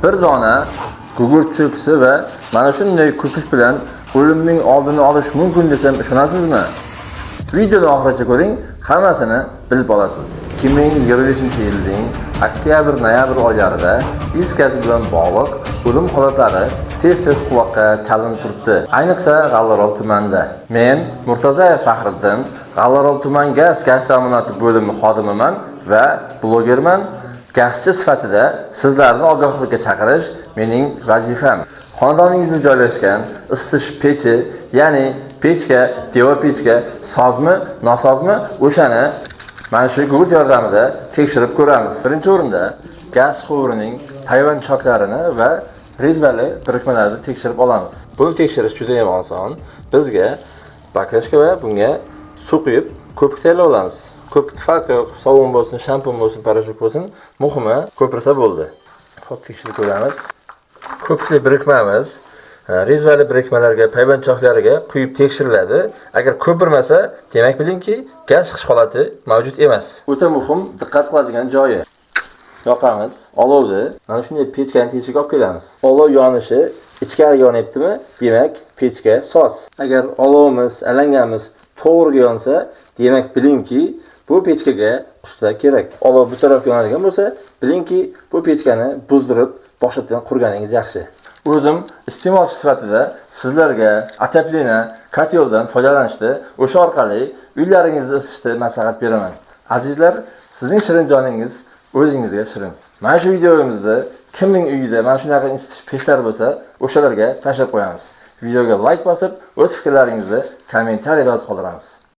Bir dona gugurt cho'pisi va mana shunday ko'pik bilan o'limning oldini olish mumkin desam ishonasizmi? Videoni oxirigacha ko'ring, hammasini bilib olasiz. 2025-yilning oktyabr-noyabr oylarida is gazi bilan bog'liq o'lim holatlari tez-tez quloqqa chalinib turibdi. Ayniqsa G'allaorol tumanida. Men Murtazayev Faxriddin, G'allaorol tuman gaz ta'minoti bo'limi xodimiman va blogerman. Gazchi sifatida sizlarni ogohlikka chaqirish mening vazifam. Xonadoningizda joylashgan isitish pechi, ya'ni pechka, devor pechka sozmi, nosozmi, o'shani mana shu gugurt yordamida tekshirib ko'ramiz. Birinchi o'rinda gaz quvurining hayvon choklarini va rezbali birikmalarini tekshirib olamiz. Buni tekshirish juda ham oson. Bizga baklashka va bunga suv quyib ko'pik tayyorlab olamiz. Ko'pik farqi yo'q, sovun bo'lsin, shampun bo'lsin, parashok bo'lsin, muhimi ko'pirsa bo'ldi. Xo'p, tekshirib ko'ramiz. Ko'pikli birikmamiz rezbali birikmalarga, payvandchoqlariga quyib tekshiriladi. Agar ko'pirmasa, demak bilingki, gaz chiqish holati mavjud emas. O'ta muhim diqqat qiladigan joyi. Yoqamiz, olovni mana shunday pechkani techiga olib kelamiz. Olov yonishi ichkari yonyaptimi? Demak, pechka soz. Agar olovimiz, alangamiz to'g'ri yonsa, demak bilingki, bu pechkaga usta kerak. Olov bu tarafga yonadigan bo'lsa, bilingki, bu pechkani buzdirib, boshqatdan qurganingiz yaxshi. O'zim iste'molchi sifatida sizlarga ataplina koteldan foydalanishni, o'sha orqali uylaringizni isitishni maslahat beraman. Azizlar, sizning shirin joningiz o'zingizga shirin. Mana shu videomizda kimning uyida mana shunaqa isitish pechlari bo'lsa, o'shalarga tashlab qo'yamiz. Videoga like bosib, o'z fikrlaringizni kommentariyada yozib qoldiramiz.